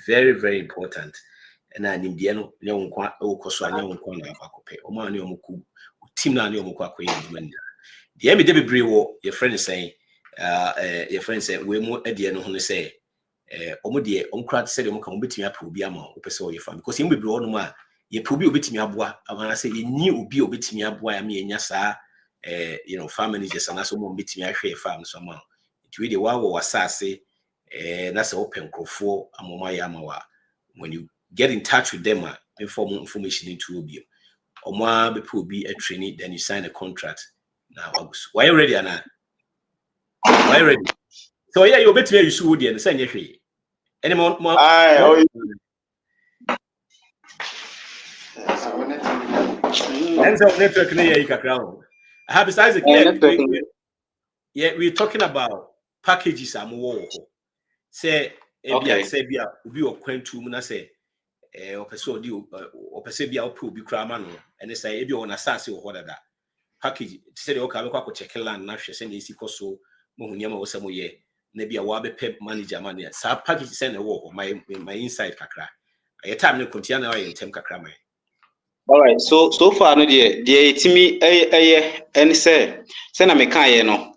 very very important and I nimdie no nya wonkwa e wo koso anya wonkwa na akwakope o ma ne o moku team na ne o moku akoye nduma ni de me de bebre wo your friend say we mo adie no ho ne say omo de onkra say de mo kan obetimi apa obi ama o pese o ye fam because ye bebre wo no ma ye probi obetimi aboa amana say ye ni obi obetimi aboa ya me enya saa farm managers and so mo betimi ahwe farm so ma we dey wo wasase na say open crofo amoma ya amawa when you get in touch with them information into obi omo be obi a training then you sign a contract now why you ready ana why you ready so yeah you betimi you should dey say nyehwe any more and so network na here kakra I have besides we're talking about packages am wo say ebia say bia obi okwantu mu na say opese odi opese bia ope obi kra ma no ene say ebia ona sase wo dada package say dey oka be kwa check land na hwe say na esi koso mo hunyama wo samo ye na bia wa be pep manager man ya sa package say na wo my inside kakra your time no continue na your time kakra man. All right, so far no the itimi any say na me kan ye no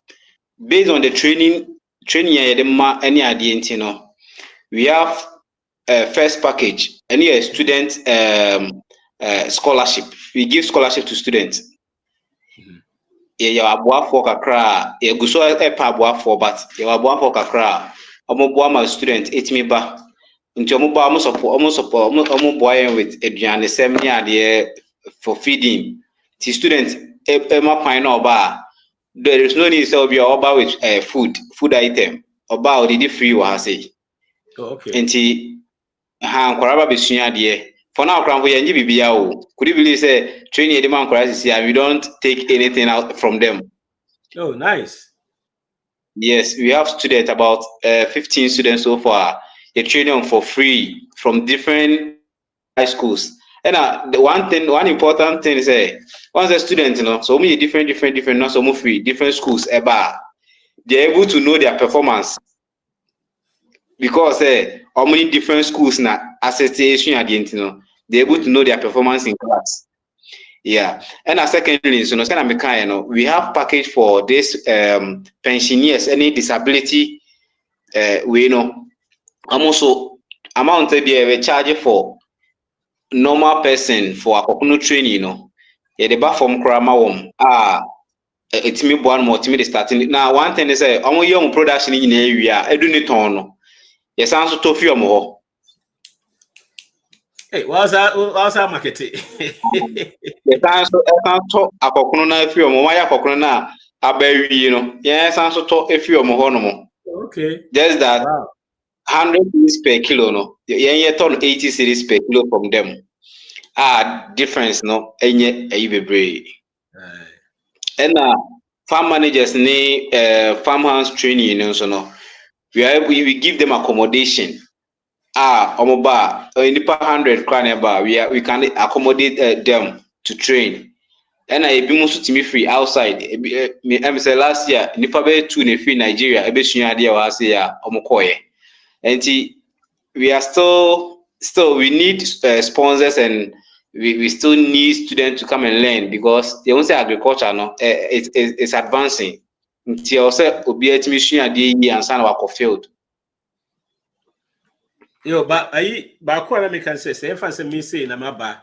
based on the training ye the ma any ade no we have first package any student scholarship. We give scholarship to students. Yeah, aboa for kakra e guso e pa aboa for but you aboa for kakra omo boa ma student itimi ba Into almost boy with Adrian semi for feeding. The students Emma Pine or there is no need to be over with food item. About the free was say. Okay. And nkwara besua de for now kran for yenji bibia o could you believe say training the man nkwara this year we don't take anything out from them. Oh, nice. Yes, we have students about 15 students so far. They train them for free from different high schools. And the one important thing is once a student, so many different, not so many free, different schools, they're able to know their performance because how many different schools na association at the end, they're able to know their performance in class. Yeah, and secondly, so we have package for this pensioners, any disability, we also amount we charge for normal person for akokuno training, the back from krama it's me one more to starting. Now one thing is young production in area, I do need to yes, answer to few more. Hey, what's that marketing? The answer akokuno na few more, why akokuno na abewi, yes, answer to a few more. Okay. Just that. Wow. 100 cedis per kilo, no. You turn 80 cedis per kilo from them. Difference, no. And farm managers need farmhouse training, so no. We give them accommodation. Omoba in the 100 crown bar, we can accommodate them to train. And I be most to me free outside. I say last year, nipa be 2 ne free Nigeria. Ebe sunya dia wa say ya omokoye. And we are still we need sponsors, and we still need students to come and learn because they won't say agriculture it's advancing until also obi etimi sua de yi ansa na wako field. Yo, but ba ko na me kan say me say na maba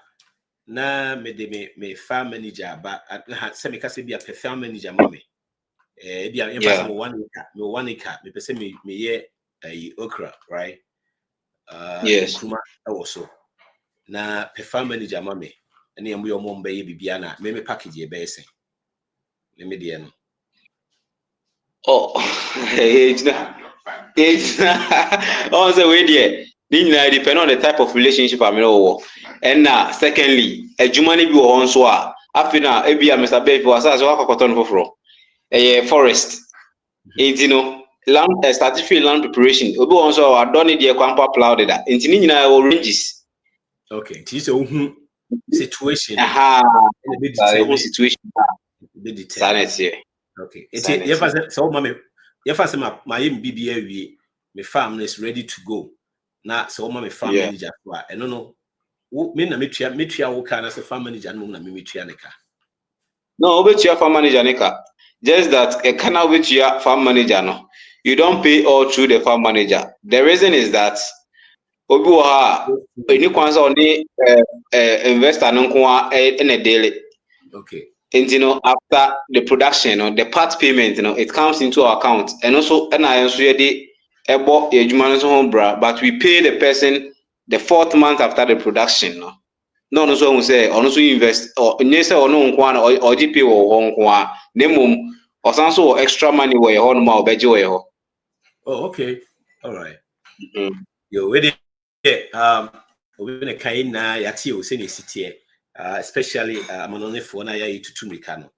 na me de me farm manager ba say me ka say be a farm manager mo me be a emphasis me 1 acre me pese me ye okra, right? Yes. Kuma also na farm manager ma me na yam yo mo mba ye bibia na me package e be say me de no. Oh, it's not. Also, wait there. Depend on the type of relationship I'm in. And secondly, a Jumani be on so after now, a Mr. Baby was as well cotton for a forest. Land certificate land preparation. Obi also I don't need the quampa plowed that. Intinina ranges. Okay, this is situation. Situation. Okay. It's so mommy. If my BBA my farm is ready to go. Now so my farm manager. I don't know. Me na metria wo kana say farm manager no na me metria neka. No, obet your farm manager neka. Just that a canal with your farm manager no. You don't pay all through the farm manager. The reason is that obi any kwanza only investor no kwa in a daily. Okay. And after the production, the part payment, it comes into our account. And also, and I also the but we pay the person the 4th month after the production. No, so we say, also invest or no one or GP or one name or some extra money where you own more bejo. Oh, okay. All right. Yo, we na kai na yati o se ne sitie. Especially amanone for na ya itutu mika no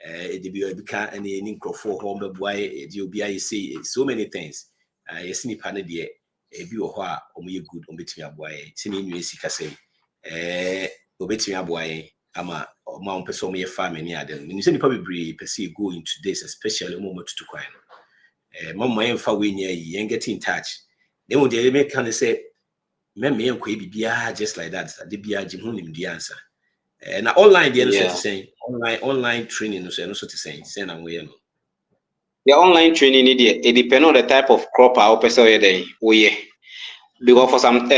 de bi obika ene ni nkrofo ho mbeboa de obi ayi say so many things yes nipa ne de bi wo ho a omoye good ombetimi aboa ye tini nwe sika sem obetimi aboa ye ama ma on person omoye farm ni ade ni say nipa bebre pese go into this, especially omo matutu kwan no mama yen fa we nya yi yen get in touch dem wo de make can say me enko e bibia just like that de bia jim hu nim di answer. Na online the saying online training so to saying na we no. The online training it depends on the type of crop our person we because for some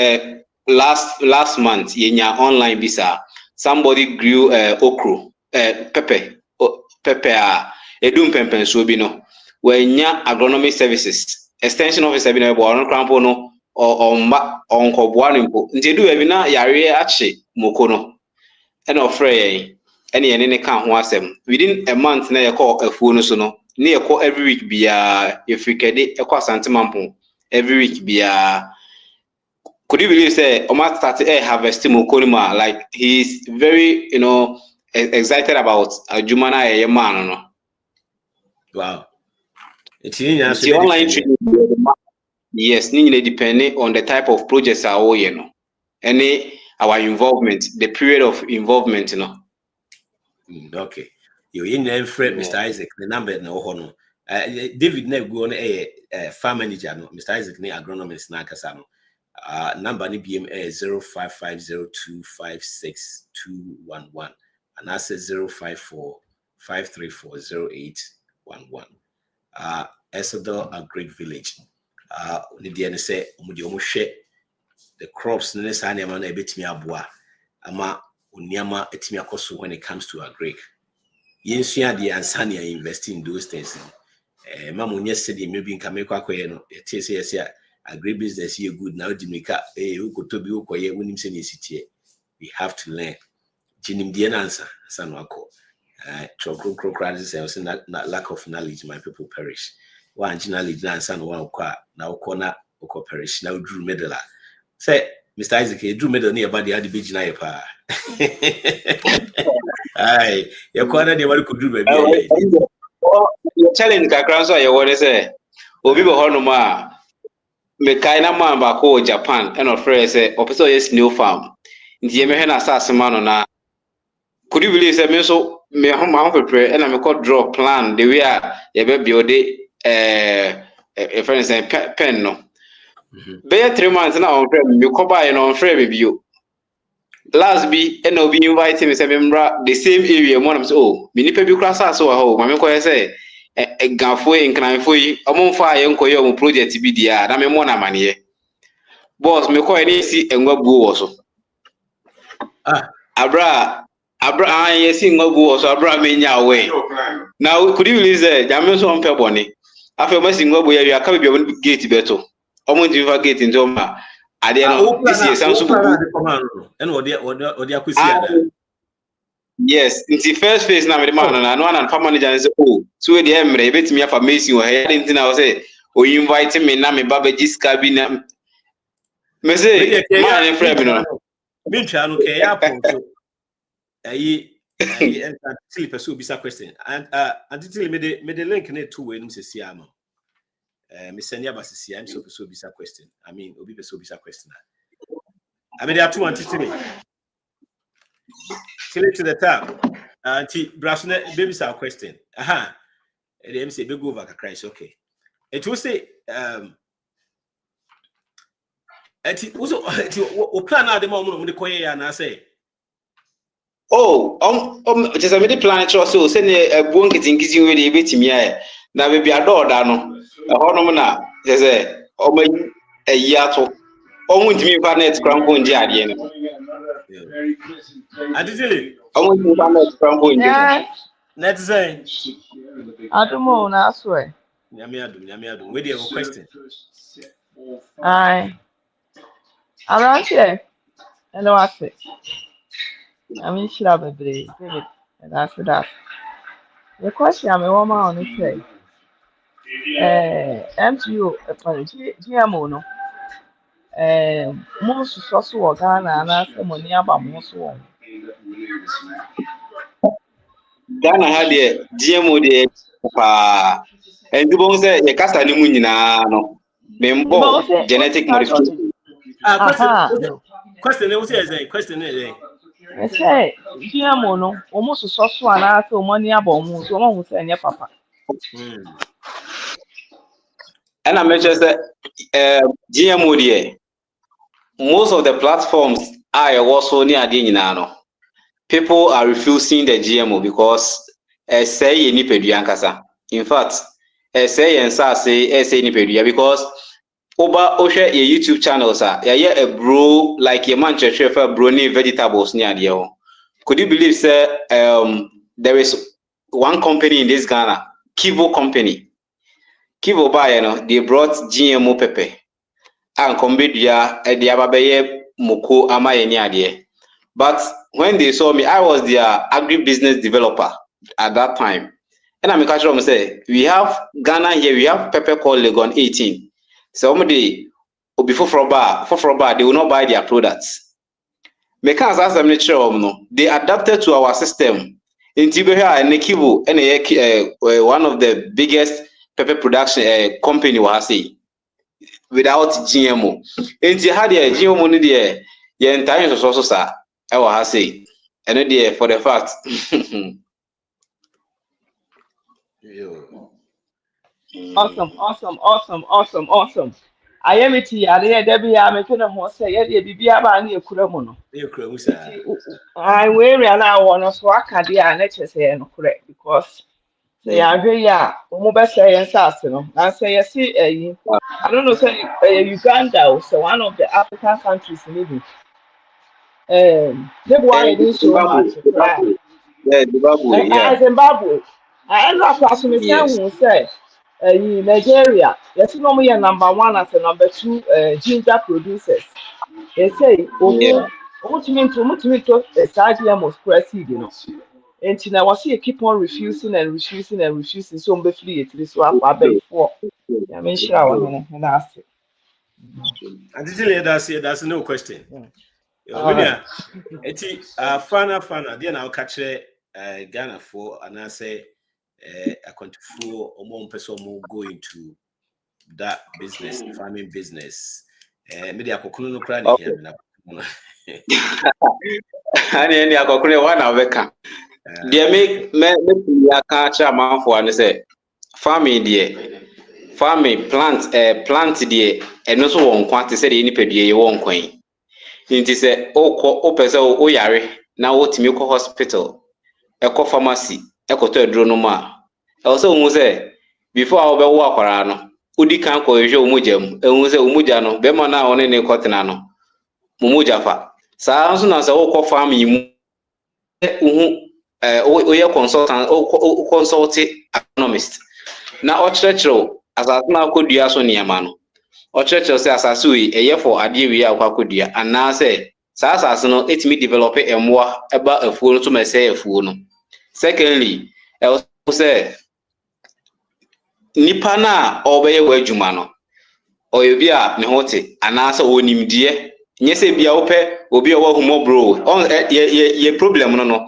last month yenya online visa somebody grew okra pepper edum pempen so bi no wenya agronomy services extension officer bi no bo on crampo no ɔmba ɔnkɔboa no mpo nti edu baabi na yareɛ akye moko no ɛna ɔfrɛ yɛn ɛne yɛne ne ka ho asɛm within a month na yɛkɔ afuo no so no ne yɛkɔ every week biara yɛfiri kɛde ɛkɔ asante mampo every week biara. Could you believe say Oma started harvest moko no ma like he's very excited about Jumana man no. Wow. It's online training. Yes, depending on the type of projects are all any our involvement, the period of involvement, Okay. You in friend Mr. Isaac, the number no hono. David ne go on a farm manager no Mr. Isaac ne agronomist na kasa no. Number ni BM 0550256211 and I say 054-534-0811. Esador a great village. The DNA say the crops ne sa na ma na ebetimi aboa ama oniama etimi akoso when it comes to agric. Yensua de ansania invest in those things. Mama onye se de maybe nka mekwa akoye no it say yes ya agribusiness here good now dimika ukotobi ukoye wonim se nesitiye. We have to learn. Jinim the answer sanwako. Chokro say lack of knowledge my people perish. One knowledge na answer no one na ukona uko perish now drew medal. Say Mr. Isaac drew medal near body had the beach na pa. Aye, your corner the one could do baby. Your challenge kakran so you want to say obi bo hono ma me kaina man ba ko Japan and of friends say opeso yes new farm nti me hwe na asase ma no na could you believe say me so me ho ma prepare and me could draw plan the way you be build a friend say pen no be 3 months na on friend me ko buy no on friend me bio last be and obi invite me say memra the same area mo na say oh me nipa bi kra asase wa ho ma me ko say gafo nkranfo yi omfa aye nkoye om project bi dia na me mo na mane boss me ko any si enwa buo wo so abra yes enwa buo wo so abra me nya we now could you release jam so on pe boni afa ma si enwa buo ya wi aka bi gate beto omo ndi va gate ndo ma ade no isi samso bu and odi akosi ada. Yes, nti first phase na me man na no na farm manager say oh so we dey emre betimi afa mesi wo he nti na wo say o invite me na me baba jiska bi na me say man friend me no me twa no ke ya ponto ayi till person bisa question and until me the link na two way nim se sia ama me send ya basisia am so person bisa question I mean obi person bisa question I mean there are two until me till it to the top. Brasne baby sa question. Aha. The MC be go over Christ okay. It will say it also o plan out the moment the koye ya na say. Oh, just a medi plan so say na buon kitinkizi we dey betimi ya na be bia do da no hono na say o ma ato o ntimi fa net cranko ndi ade no. Adizili. O ntimi fa net cranko ndi. Net say. Adumo na aswe. Nyame adum. We dey have a question. Aye. Around here. Hello, Ase. I mean, she have a David, and that's that. The question I'm a woman on it say, MTO, GMO, no. Most social organ and ask money about most one. Ghana had the GMO de pa and the bones say kasa ni mu nyina no membo genetic modification. Question I say GMO no almost social and ask money about most one who say your papa. And I mentioned that GMO de most of the platforms are also near the nyina. People are refusing the GMO because say ni pedua nkasa. In fact, say and say ni pedua because over ohwe your YouTube channels a bro like your man church for brownie vegetables near there. Could you believe say there is one company in this Ghana, Kivo company. Kivo buy they brought GMO pepper. and kombedua de ababeye moko ama ye ni ade. But when they saw me, I was their agribusiness developer at that time. And I'm catch them say, we have Ghana here, we have pepper called Legon 18. So somebody before from bar, they will not buy their products. Mekans ask them no, they adapted to our system. In Tibia and Nekibu, and one of the biggest pepper production company was say without GMO. And you had a GMO in the entire also sir. I was say, and then for the fact. Awesome. I am it here. Debbie, I'm making a more say, yeah, be about near Kuramono. I wear now one of Swakadia and HSA and correct because they are very, mobile science, I say, I see, I don't know, say Uganda, so one of the African countries living. They why it is so much. Yeah, Zimbabwe, yeah. Zimbabwe. I end up as we say, in Nigeria, yes, no me number one as a number two ginger producers. They say, Yeah. what you mean to a side must proceed, you know. And now I see you keep on refusing. So I'm free it is what I beg for. I mean, sure, and ask it. And this is that's no question. All right. Eti fana deɛ na woka kyerɛ Ghana for anaasɛ akwantufoɔ ɔmo mpɛ sɛ ɔmo go into that business, farming business. Me de akɔkono no kora ne hia na ani akɔkono one abɛka deɛ me aka kyerɛ amanfoɔ ne sɛ farming plant deɛ ɛno so wɔ nkwa te sɛ deɛ nipadua yɛ wɔ nkwa yi. Nti sɛ wopɛ sɛ woyare na wotumi kɔ hospital ɛkɔ pharmacy ɛkɔtɔ aduro no mu a ɛwɔ sɛ wohu sɛ before a wobɛwo akwaraa no wodi kan kɔhwehwɛ wo mogya mu ɛhu sɛ wo mogya no bɛrima no a ɔne ne kɔtena no mo mogya fa saa nso na sɛ wokɔ farm yi mu woyɛ consultant consult agronomist na ɔkyerɛkyerɛw asase no akɔdua so nneɛma no ɔkyerɛkyerɛw sɛ asase wei ɛyɛ fɔ adeɛ wei a wokɔakɔdua anaasɛ saa asase no ɛtumi develop mmoa ɛba afuo no so ma ɛsɛe afuo no. Secondly, ɛwɔ sɛ nipa no a ɔbɛyɛ wɔ adwuma no ɔyɛ bi a ne ho te anaasɛ ɔnimdeɛ nyɛ sɛ bia wopɛ obi a ɔwɔ humɔborɔ yɛ problem no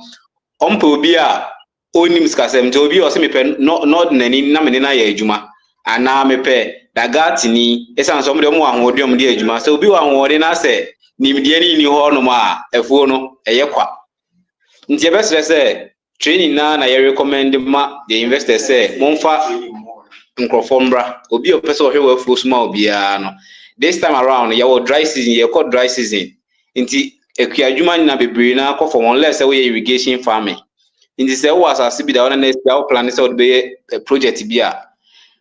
ɔmpɛ obi a ɔnim sikasɛm nti obi a ɔsɛ mepɛ n'ɔde n'ani na mene no ayɛ adwuma anaa mepɛ dagatini ɛsiane sɛ ɔmde ɔmo wɔ ahoɔden ɔmde yɛ adwuma sɛ obi wɔ ahoɔden na sɛ nimdeɛ no nni hɔ nom a afuo no ɛyɛ kwa. Nti yɛbɛsrɛ sɛ training na yɛrecommend ma the investors sɛ momfa nkurɔfoɔ mbra obi a ɔpɛ sɛ ɔhwɛ wɔ afuo so ma obiara no. This time around yɛwɔ dry season yɛkɔ dry season nti akua adwuma nyina bebree na akɔ fam unless sɛ woyɛ irrigation farming. Nti sɛ wowɔ asase bi da wo na next year wo plan sɛ wode bɛyɛ project bi a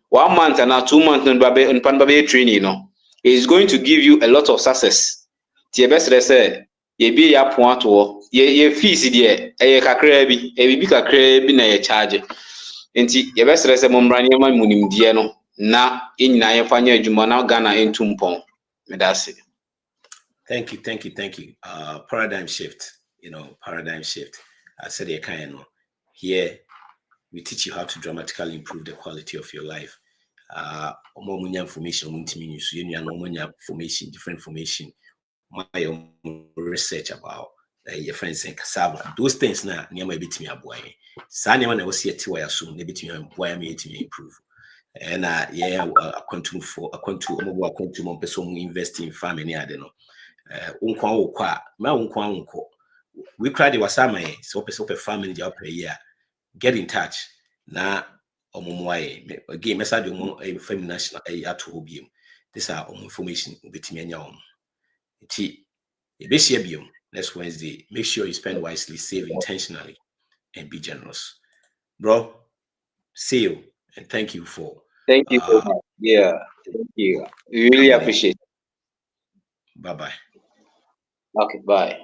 1 month and 2 months no nipa no bɛyɛ training no is going to give you a lot of success. Nti yɛbɛsrɛ sɛ yɛbie yɛ apo atoɔ yɛ fees deɛ ɛyɛ kakraa bi ɛbibi kakraa bi na yɛ charge. Nti yɛbɛsrɛ sɛ mommra nneɛma mu nimdeɛ no na yɛnyinaa yɛfa nyɛ adwuma na Ghana ɛntu mpɔn. Meda ase. Thank you. Paradigm shift, paradigm shift. I said here we teach you how to dramatically improve the quality of your life. More information, information, different information, my research about your friends and cassava. Those things now, near my bit me a boy. Sunny when I was here to assume they bit me and boy me to improve. And I continue more person invest in farming. I don't know. We cried the wasama so family job per year. Get in touch na omumwaye again message a family national at hobium. This are information betimenya next Wednesday. Make sure you spend wisely, save intentionally, and be generous. Bro, see you and thank you for thank you so much. Yeah, thank you. We really appreciate it. Bye-bye. Okay, bye.